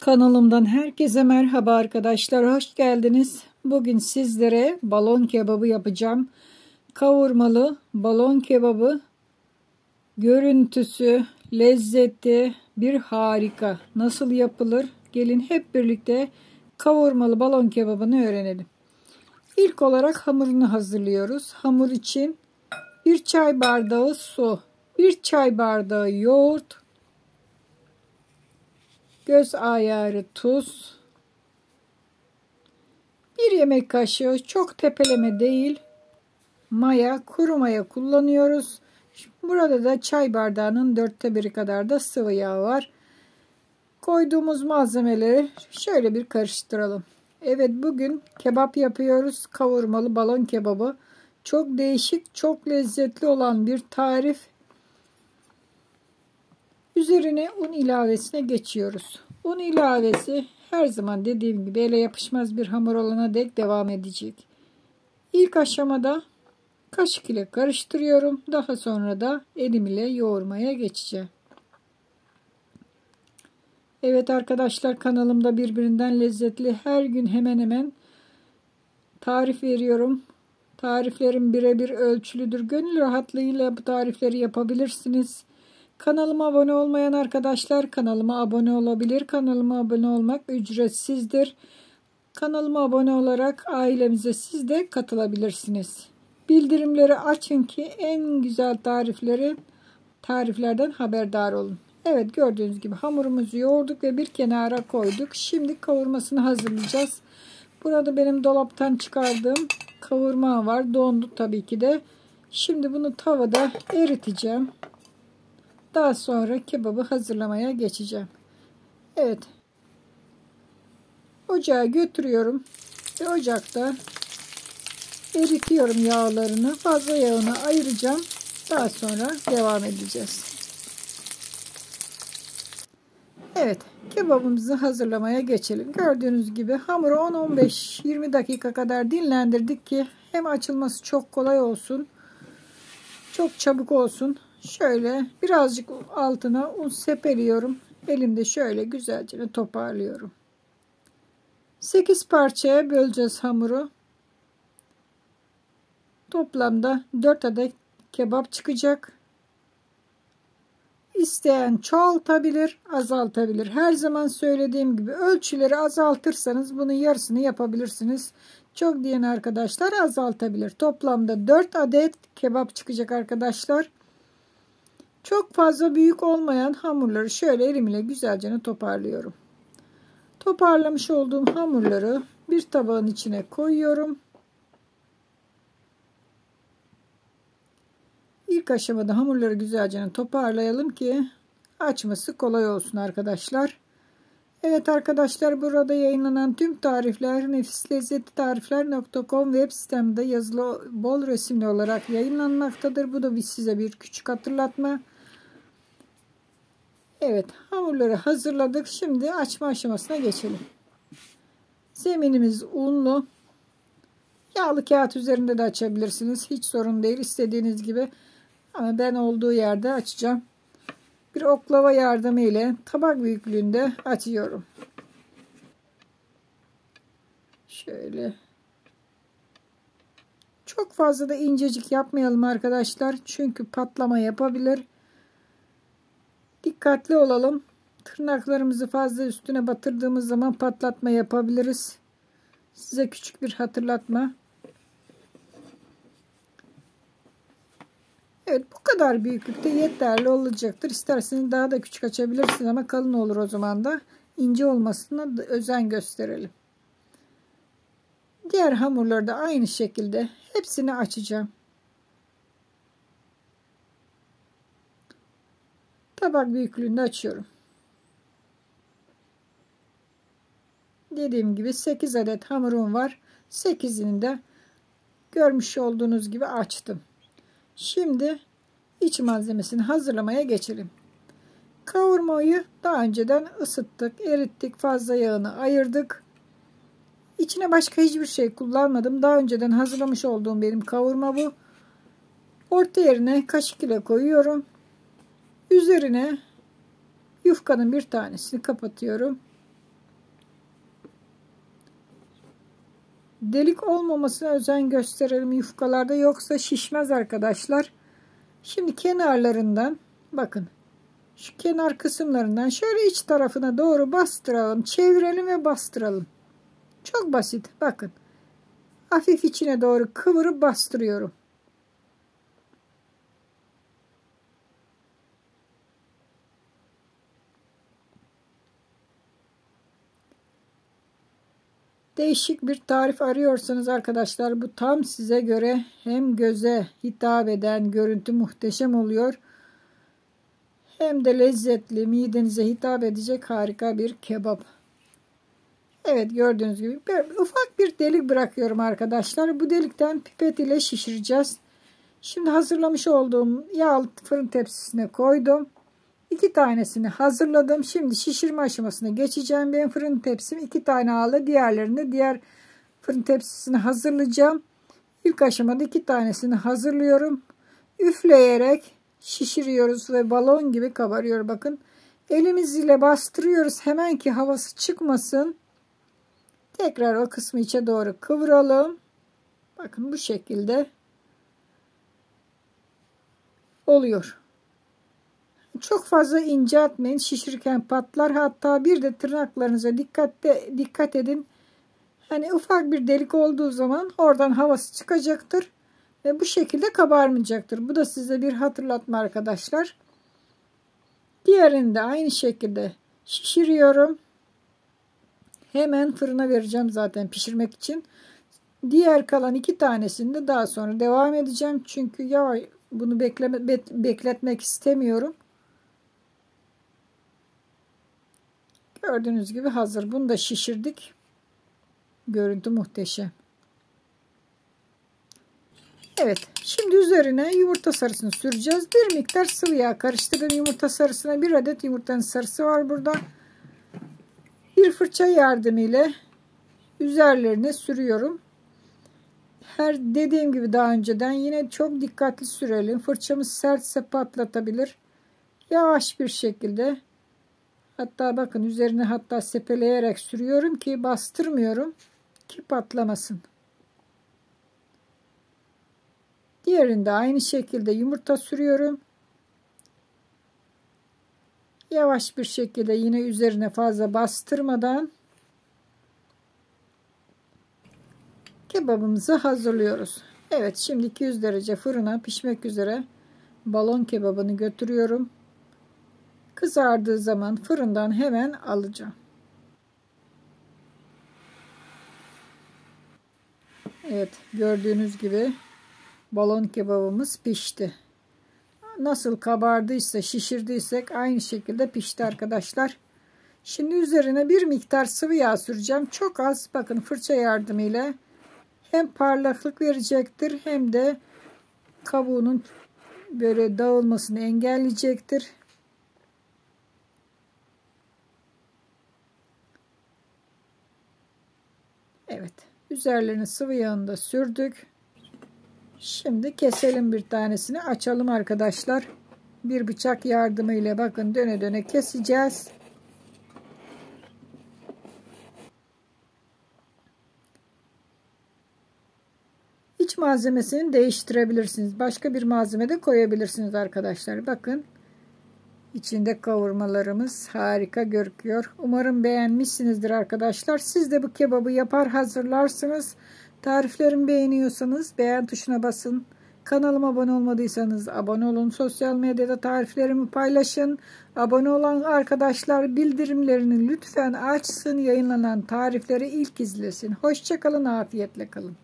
Kanalımdan herkese merhaba arkadaşlar. Hoş geldiniz. Bugün sizlere balon kebabı yapacağım. Kavurmalı balon kebabı. Görüntüsü, lezzeti bir harika. Nasıl yapılır? Gelin hep birlikte kavurmalı balon kebabını öğrenelim. İlk olarak hamurunu hazırlıyoruz. Hamur için 1 çay bardağı su, 1 çay bardağı yoğurt, göz ayarı tuz, 1 yemek kaşığı, çok tepeleme değil, maya, kuru maya kullanıyoruz. Burada da çay bardağının 1/4 kadar da sıvı yağ var. Koyduğumuz malzemeleri şöyle bir karıştıralım. Evet, bugün kebap yapıyoruz. Kavurmalı balon kebabı. Çok değişik, çok lezzetli olan bir tarif. Üzerine un ilavesine geçiyoruz. Un ilavesi her zaman dediğim gibi ele yapışmaz bir hamur olana dek devam edecek. İlk aşamada kaşık ile karıştırıyorum. Daha sonra da elim ile yoğurmaya geçeceğim. Evet arkadaşlar, kanalımda birbirinden lezzetli her gün hemen hemen tarif veriyorum. Tariflerim birebir ölçülüdür. Gönül rahatlığıyla bu tarifleri yapabilirsiniz. Kanalıma abone olmayan arkadaşlar kanalıma abone olabilir. Kanalıma abone olmak ücretsizdir. Kanalıma abone olarak ailemize siz de katılabilirsiniz. Bildirimleri açın ki en güzel tariflerden haberdar olun. Evet, gördüğünüz gibi hamurumuzu yoğurduk ve bir kenara koyduk. Şimdi kavurmasını hazırlayacağız. Burada benim dolaptan çıkardığım kavurma var. Dondu tabii ki de. Şimdi bunu tavada eriteceğim. Daha sonra kebabı hazırlamaya geçeceğim. Evet. Ocağa götürüyorum ve ocakta eritiyorum yağlarını. Fazla yağını ayıracağım. Daha sonra devam edeceğiz. Evet, kebabımızı hazırlamaya geçelim. Gördüğünüz gibi hamuru 10-15-20 dakika kadar dinlendirdik ki hem açılması çok kolay olsun, çok çabuk olsun. Şöyle birazcık altına un sepeliyorum. Elimde şöyle güzelce toparlıyorum. 8 parçaya böleceğiz hamuru. Toplamda 4 adet kebap çıkacak. İsteyen çoğaltabilir, azaltabilir. Her zaman söylediğim gibi ölçüleri azaltırsanız bunun yarısını yapabilirsiniz. Çok diyen arkadaşlar azaltabilir. Toplamda 4 adet kebap çıkacak arkadaşlar. Çok fazla büyük olmayan hamurları şöyle elimle güzelce toparlıyorum. Toparlamış olduğum hamurları bir tabağın içine koyuyorum. İlk aşamada hamurları güzelce toparlayalım ki açması kolay olsun arkadaşlar. Evet arkadaşlar, burada yayınlanan tüm tarifler nefislezzetlitarifler.com web sitemde yazılı bol resimli olarak yayınlanmaktadır. Bu da size bir küçük hatırlatma. Evet, hamurları hazırladık. Şimdi açma aşamasına geçelim. Zeminimiz unlu. Yağlı kağıt üzerinde de açabilirsiniz. Hiç sorun değil, istediğiniz gibi. Ama ben olduğu yerde açacağım. Bir oklava yardımı ile tabak büyüklüğünde açıyorum. Şöyle. Çok fazla da incecik yapmayalım arkadaşlar. Çünkü patlama yapabilir. Dikkatli olalım. Tırnaklarımızı fazla üstüne batırdığımız zaman patlatma yapabiliriz. Size küçük bir hatırlatma. Evet, bu kadar büyüklükte yeterli olacaktır. İsterseniz daha da küçük açabilirsiniz ama kalın olur o zaman da. İnce olmasına da özen gösterelim. Diğer hamurları da aynı şekilde hepsini açacağım. Tabak büyüklüğünde açıyorum. Dediğim gibi 8 adet hamurum var. 8'ini de görmüş olduğunuz gibi açtım. Şimdi iç malzemesini hazırlamaya geçelim. Kavurmayı daha önceden ısıttık, erittik, fazla yağını ayırdık. İçine başka hiçbir şey kullanmadım. Daha önceden hazırlamış olduğum benim kavurma bu. Orta yerine kaşık ile koyuyorum. Üzerine yufkanın bir tanesini kapatıyorum. Delik olmamasına özen gösterelim yufkalarda, yoksa şişmez arkadaşlar. Şimdi kenarlarından bakın, şu kenar kısımlarından şöyle iç tarafına doğru bastıralım, çevirelim ve bastıralım. Çok basit, bakın. Hafif içine doğru kıvırıp bastırıyorum. Değişik bir tarif arıyorsanız arkadaşlar, bu tam size göre. Hem göze hitap eden, görüntü muhteşem oluyor, hem de lezzetli, midenize hitap edecek harika bir kebap. Evet, gördüğünüz gibi ufak bir delik bırakıyorum arkadaşlar. Bu delikten pipet ile şişireceğiz. Şimdi hazırlamış olduğum yağlı fırın tepsisine koydum. 2 tanesini hazırladım. Şimdi şişirme aşamasına geçeceğim. Benim fırın tepsim 2 tane aldı. Diğerlerini de diğer fırın tepsisine hazırlayacağım. İlk aşamada 2 tanesini hazırlıyorum. Üfleyerek şişiriyoruz ve balon gibi kabarıyor. Bakın, elimiz ile bastırıyoruz hemen ki havası çıkmasın. Tekrar o kısmı içe doğru kıvıralım. Bakın bu şekilde oluyor. Çok fazla ince atmayın, şişirirken patlar. Hatta bir de tırnaklarınıza dikkat edin. Hani ufak bir delik olduğu zaman oradan havası çıkacaktır ve bu şekilde kabarmayacaktır. Bu da size bir hatırlatma arkadaşlar. Diğerini de aynı şekilde şişiriyorum. Hemen fırına vereceğim zaten pişirmek için. Diğer kalan 2 tanesini de daha sonra devam edeceğim. Çünkü ya bunu bekletmek istemiyorum. Gördüğünüz gibi hazır. Bunu da şişirdik. Görüntü muhteşem. Evet. Şimdi üzerine yumurta sarısını süreceğiz. Bir miktar sıvı yağ karıştırdım yumurta sarısına. 1 adet yumurtanın sarısı var burada. Bir fırça yardımıyla üzerlerine sürüyorum. Her dediğim gibi daha önceden, yine çok dikkatli sürelim. Fırçamız sertse patlatabilir. Yavaş bir şekilde, hatta bakın üzerine hatta sepeleyerek sürüyorum ki bastırmıyorum ki patlamasın. Diğerinde aynı şekilde yumurta sürüyorum. Yavaş bir şekilde, yine üzerine fazla bastırmadan kebabımızı hazırlıyoruz. Evet, şimdi 200 derece fırına pişmek üzere balon kebabını götürüyorum. Kızardığı zaman fırından hemen alacağım. Evet, gördüğünüz gibi balon kebabımız pişti. Nasıl kabardıysa, şişirdiysek aynı şekilde pişti arkadaşlar. Şimdi üzerine bir miktar sıvı yağ süreceğim. Çok az, bakın fırça yardımıyla hem parlaklık verecektir hem de kabuğunun böyle dağılmasını engelleyecektir. Evet, üzerlerine sıvı yağını da sürdük. Şimdi keselim, bir tanesini açalım arkadaşlar. Bir bıçak yardımıyla bakın döne döne keseceğiz. İç malzemesini değiştirebilirsiniz. Başka bir malzeme de koyabilirsiniz arkadaşlar. Bakın, içinde kavurmalarımız harika görünüyor. Umarım beğenmişsinizdir arkadaşlar. Siz de bu kebabı yapar hazırlarsınız. Tariflerimi beğeniyorsanız beğen tuşuna basın. Kanalıma abone olmadıysanız abone olun. Sosyal medyada tariflerimi paylaşın. Abone olan arkadaşlar bildirimlerini lütfen açsın. Yayınlanan tarifleri ilk izlesin. Hoşça kalın, afiyetle kalın.